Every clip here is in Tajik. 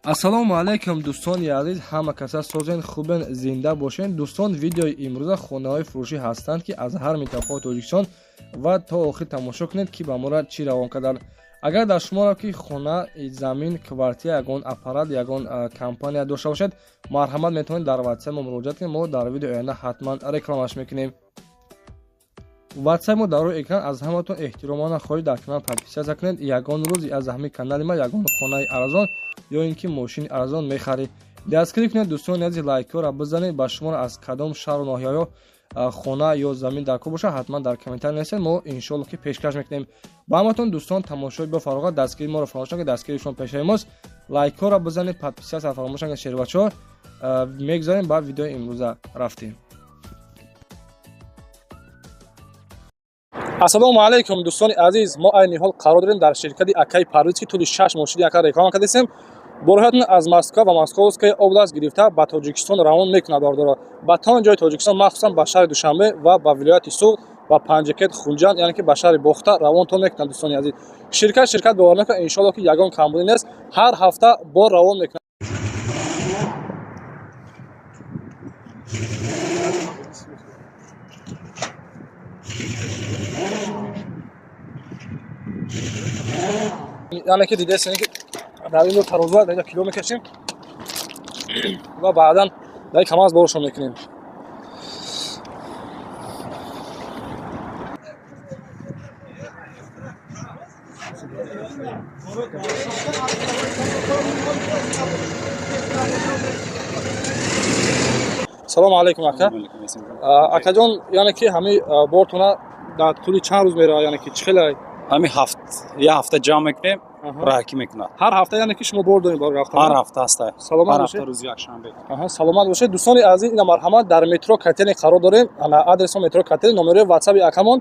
ассалому алайкум дӯстони азиз, ҳама каса созен хубен, зинда бошен. дӯстон, видеои имрӯза хонаҳои фурӯшӣ ҳастанд ки аз ҳар минтақаҳои Тоҷикистон ва то охир тамошо кунед ки ба моро чӣ равон карданд. агар дар шуморо ки хона, замин, квартира, ягон аппарат, ягон компания дошта бошед, марҳамат метавонед дар ватсап мо муроҷиат кунед. мо дар видеои оянда ҳатман рекламаш мекунем. ватсап мо дар рӯи экран. аз ҳаматон эҳтиромона хоҳиш дар канал подписатсия кунед. ягон рӯзи аз ҳамин канали ма ягон хонаи арзон ё ин ки мошини арзон мехаред, дастгирӣ кунед. дӯстони азиз, лайкҳоро бизанед. ба шуморо аз кадом шаҳру ноҳияҳо хона ё замин дар кор бошад, ҳатман дар комментар нависед. мо иншоалло ки пешкаш мекунем. ба ҳаматон дӯстон, тамошои бафароғат, дастгирии моро фаромӯш накунед. дастгирии шумо пешаи мост. лайкҳоро бизанед, подписатсия фаромӯш накунед. шербачаҳо мегзарем ба видеои имрӯза рафтем. ассалому алайкум дӯстони азиз, мо айни ҳол қарор дорем дар ширкати Акай Парвиз ки тӯли 6 мошини яка реклама кардем. бороҳатон аз Москва ва Московская област гирифта ба Тоҷикистон равон мекунад бардора. ба тамоми ҷои Тоҷикистон, махсусан ба шаҳри Душанбе ва ба вилояти Суғд ва Панҷакет, Хунҷанд, яъне ки ба шаҳри Бохта равонтон мекунад. дӯстони азиз, ширкат бовар мекунад, иншоалло ки ягон камбудӣ нест, ҳар ҳафта бор равон мекунад. яъне ки дидесен ки дар ин тароза дар кило мекашем ва баъдан дар кам аз боршон мекунем. салому алайкум ака. акаҷон, яъне ки ҳамин бортона дар тӯли чанд рӯз меравад, яъне ки чӣ хеле ҳамин як ҳафта ҷамъ мекунем, роҳакӣ мекунад. ҳар ҳафта, яъне ки шумо бор доред бар рафта? ҳар ҳафта аста. Саломат ҳар бошед. ҳафта рӯзи якшанбе. Саломат бошед. дӯстони азиз, ина марҳамат дар метро Катени қарор дорем. ана адресо метро Катени, номерои ватсаби акамон.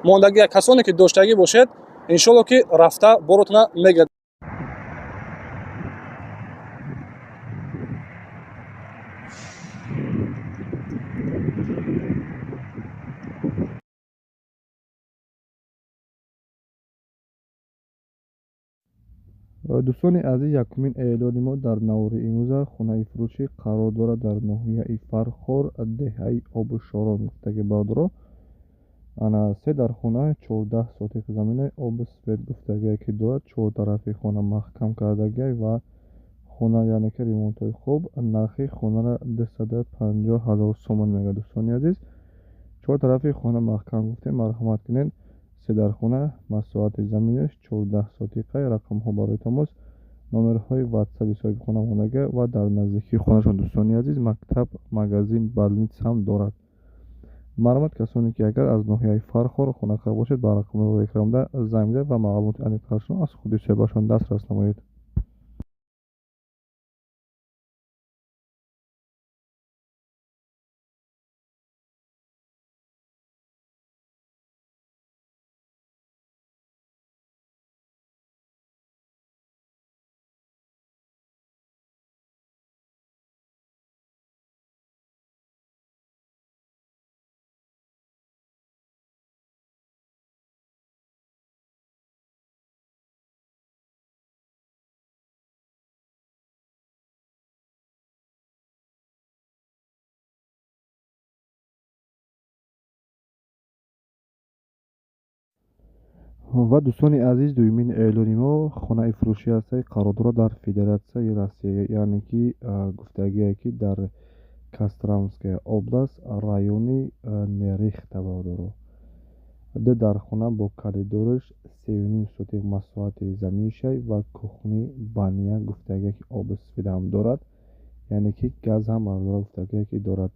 мондагӣ касоне ки доштагӣ бошед, иншоалло ки рафта боротона мегирад. дӯстони азиз, якумин эълони мо дар навори имрӯза хонаи фурӯшӣ қарор дорад дар ноҳияи Фархор, деҳаи Обушорон гуфтаги бардоро. ана 3 дар хона, 14 сотик заминаи обусвет гуфтагие ки дорад. 4 тарафи хона маҳкам кардагия ва хона, яъне ки ремонтҳои хуб. нархи хонара 250 000 сомон мегӯяд. дӯстони азиз, 4 тарафи хона маҳкам гуфтем, марҳамат кунед. 3 дар хона, масоати заминаш 14 сотиқай. рақамҳо барои тамос, номерҳои ватсаби соҳиби хона мондагия ва дар наздикии хонашон. дӯстони азиз, мактаб, магазин, балнитса ҳам дорад. марҳамат, касоне ки агар аз ноҳияи Фархор хонақор бошед, ба рақамҳои экранда занг бизанед ва маълумоти аниқтарашон аз худи соҳибашон дастрас намоед. ва дӯстони азиз, дуюмин эълони мо хонаи фурӯшӣ ҳастаи қарор дорад дар Федератсияи Россия, яъне ки гуфтагие ки дар Костромская област, райони Нерехта бардоро. дар хона бо коридораш 3,5 сотиқ масоати заминшай ва кухни бания гуфтагие ки обусведа ҳам дорад, яъне ки газ ҳам бардора гуфтагие ки дорад.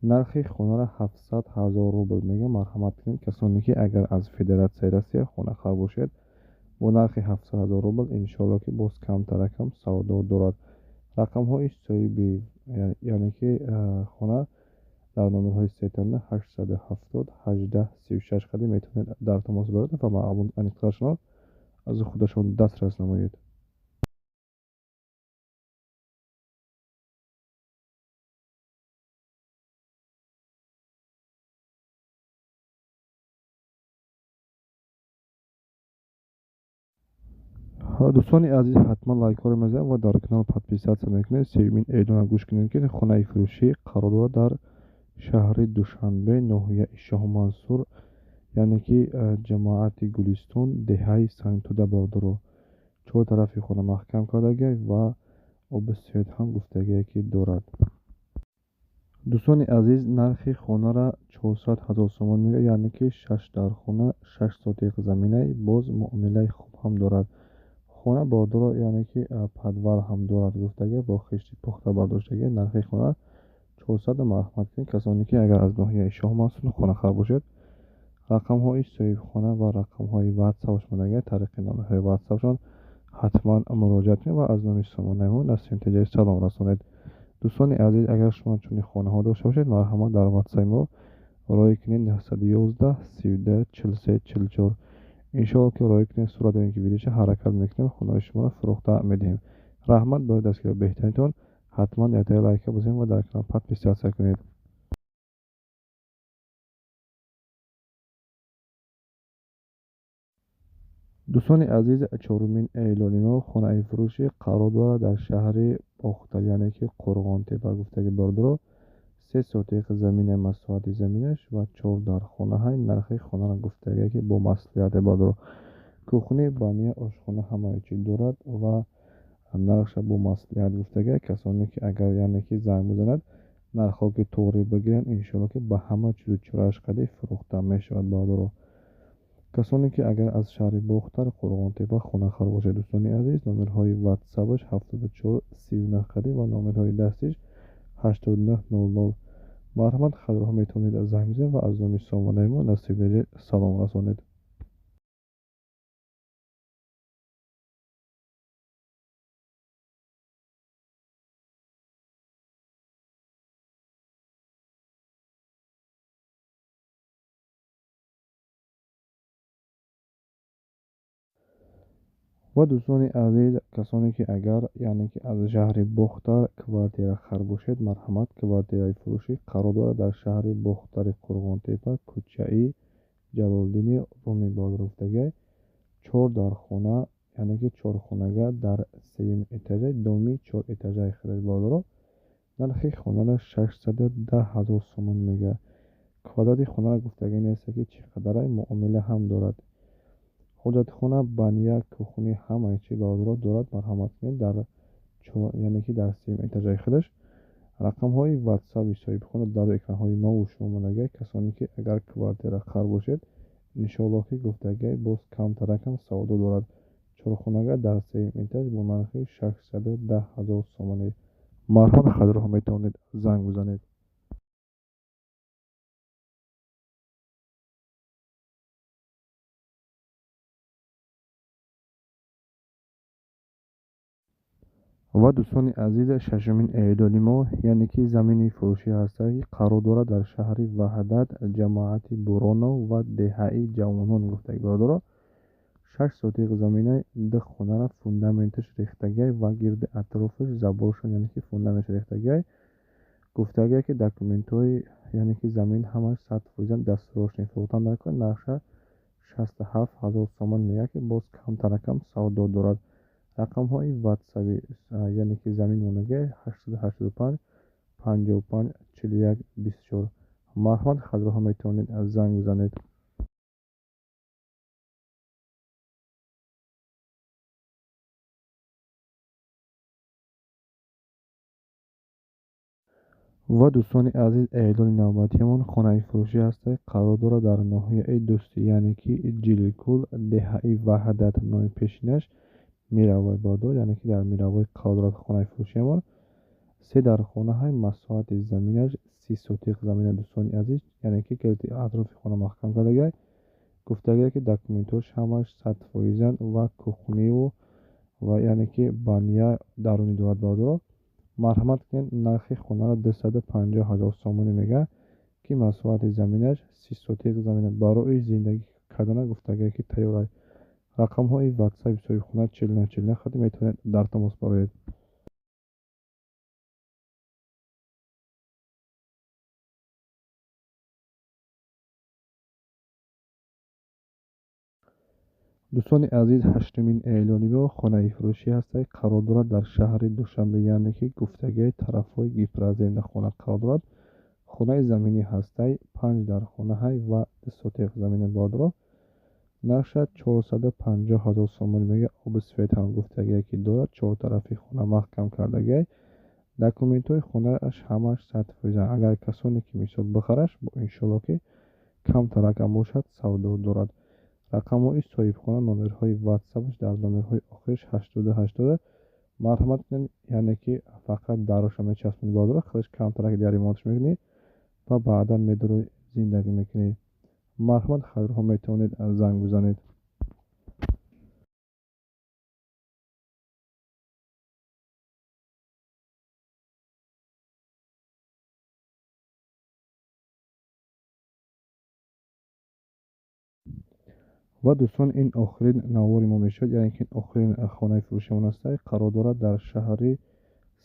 нархи хонара 700 000 рубл мегӯяд. марҳамат кунед, касоне ки агар аз Федератсияи Россия хонахор бошед, бо нархи 700 000 рубл иншоалло ки боз камтаракам савдо дорад. рақамҳои соҳиби, яъне ки хона дар номерҳои сетанда 870 18 36 қади метавонед дар тамос баред ва маълумоти аниқтарашонро аз худашон дастрас намоед. дӯстони азиз, ҳатман лайкҳоро мезанед ва дар канал подписатсия мекунед. Севимин эълонро гӯш кунед ки хонаи фурӯшӣ қарор дорад дар шаҳри Душанбе, ноҳияи Шоҳмансур, яъне ки ҷамоати Гулистон, деҳаи Сангтуда Бордуро. Чор тарафи хона маҳкам кардагиай ва оби сӯед ҳам гуфтагие ки дорад. дӯстони азиз, нархи хонара 400 000 сомон мегӯяд, яъне ки 6 дар хона, 6 сотиқ заминаи боз муомилаи хуб ҳам дорад. хона бордуро, яъне ки падвар ҳам дорад гуфтагие, бо хишти пухта бардоштагие. нархи хона 400. марҳамат кунед, касоне ки агар аз ноҳияи Шоҳмансур хонахар бошед, рақамҳои соҳибхона ва рақамҳои ватсапш монагия, тариқи номерҳои ватсапшон ҳатман муроҷиат кунед ва аз номи сомонаи насимтиҷаи салом расонед. дӯстони азиз, агар шумо чунин хонаҳо дошта бошед, марҳамат дар ватсаи мо роя кунед 911 32 43 44. иншоалло ки роя кунед, сурат додем ки видеоша ҳаракат мекунем, хонаи шуморо фурӯхта медиҳем. раҳмат барои дастгирии беҳтаринтон. ҳатман ятаи лайка бозем ва дар канал подписатсия кунед. дӯстони азиз, 4 эълони мо хонаи фурӯшӣ қарор дорад дар шаҳри Бохтар, яъне ки Қурғонтепа гуфтаги Бордуро. 3 сотиқ заминаи масоҳати заминаш ва 4 дар хонаҳай. нархи хонара гуфтагие ки бо маслиҳати Бордуро. кухни, баня, ошхона ҳамаи чиз дорад ва нархша бо маслиҳат гуфтагие. касоне ки агар яъне ки занг бизанад, нархҳо ки тоғри бигиранд, иншоалло ки ба ҳама чизу чораш қади фурӯхта мешавад Бордуро. касоне ки агар аз шаҳри Бохтар, Қурғонтепа хонахар бошед, дӯстони азиз, номерҳои ватсапаш 74 39 қади ва номерҳои дастиш 8900. марҳамат, хадроҳо метавонед занг бизанед ва аз номи сомонаи мо насибҷаи салом расонед. ва дӯстони азиз, касоне ки агар яъне ки аз шаҳри Бохтар квартирахар бошед, марҳамат, квартираи фурӯшӣ қарор дорад дар шаҳри Бохтари Қурғонтепа, кӯчаи Ҷалолиддини Руми Бордуро гуфтагие. 4 дар хона, яъне ки 4 хонага дар 3 этажаи доми 4 этажаи хирад Бордуро. нархи хонара 610 000 сомон мегӯяд. квадрати хонара гуфтагие нест ки чӣ қадарай, муомила ҳам дорад. ҳоҷатхона, баня, кухни ҳамаи чиз Бордуро дорад. марҳамат кунед, дар яъне ки дар 3 этажаи худаш. рақамҳои ватсаби соҳибхона дар экранҳои мову шумо монагия, касоне ки агар квартира хар бошед, иншоалло ки гуфтагие боз камтаракам савдо дорад. 4 хонага дар 3 этаж бо нархи 610 000 сомонӣ. марҳамат, хадроҳо метавонед занг бизанед. ва дӯстони азиз, 6 эълони мо, яъне ки замини фурӯшӣ ҳастад, ки қарор дорад дар шаҳри Ваҳдат, ҷамоати Буронов ва деҳаи Ҷавонон гуфтаги Бордуро. 6 сотиқ заминаи ду хонара фундаменташ рехтагиай ва гирди атрофаш заборшон, яъне ки фундаменташ рехтагиай. гуфтагие ки документҳои яъне ки замин ҳамаш 100% дастурошни фурӯхтан мекунад. нарша 67 000 сомон мегӯяд, ки боз камтаракам савдо дорад. рақамҳои ватсаби яъне ки замин монагия 885 55 41 24. марҳамат, хадроҳо метавонед занг бизанед. ва дӯстони азиз, эълони навбатиамон хонаи фурӯшӣ ҳастад, қарор дорад дар ноҳияи Дӯстӣ, яъне ки Ҷиликӯл, деҳаи Ваҳдат, номи пешинаш Миравой Бордуро, яъне ки дар Миравой қарор дорад хонаи фурӯшиамон. 3 дар хонаҳай, масоҳати заминаш 30 сотиқ замина. дӯстони азиз, яъне ки гирди атрофи хона маҳкам кардагиай. гуфтагие ки документҳош ҳамаш 100%анд ва кухниву ва яъне ки баня дарунӣ дорад Бордуро. марҳамат кунед, нархи хонара 250 000 сомонӣ мегӯяд, ки масоҳати заминаш 30 сотиқ замина. барои зиндагӣ кардана гуфтагие ки тайёрай. рақамҳои ватсаби соҳибхона 49 қади метавонед дар тамос бароед. дӯстони азиз, 8 июли мо хонаи фурӯшӣ ҳастад, қарор дорад дар шаҳри Душанбе, яъне ки гуфтагиҳои тарафҳои гиперарзенда хона қарор дорад. хонаи заминӣ ҳастаи 5 дар хонаҳай ва 2 сотиқ замини бодро. нарша 450 000 сомон мега. оби сфед ҳам гуфтагие ки дорад, чортарафи хона маҳкам кардагиай. документҳои хонааш ҳамаш 100%. агар касоне ки мисол бихараш, бо иншоалло ки камтар рақам бошад, савдо дорад. рақамҳои соҳибхона, номерҳои ватсапаш дар номерҳои охириш 8080. марҳамат кунед, яъне ки фақат дароша мечаспонед бодро, хелеш камтар диар ремонтш мекунед ва баъдан медурои зиндагӣ мекунед. марҳамат, хайрҳо, метавонед занг бизанед. ва дӯстон, ин охирин навори мо мешавад, яъне ки охирин хонаи фурӯшиамон ҳастад. қарор дорад дар шаҳри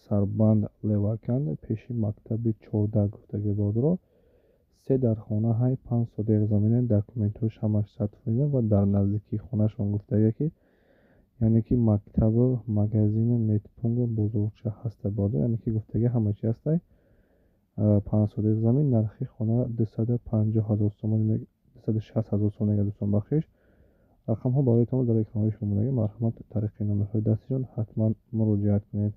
Сарбанд Левакан, пеши мактаби 14 гуфтаги бодро. 3 дар хонаҳай 5 сотиқ замине, документҳош ҳамаш 100% ва дар наздикии хонашон гуфтагие ки яъне ки мактабу магазини медпункт бузургча ҳаста бодро, яъне ки гуфтагие ҳама чи ҳастай. 5 сотиқ замин, нархи хона 250 000 сомон, 260 000 сомон мега. дӯстон бахшиш, рақамҳо бароятон дар экранҳои шумо мондаги. марҳамат, тариқи номерҳои дастиён ҳатман муроҷиат кунед.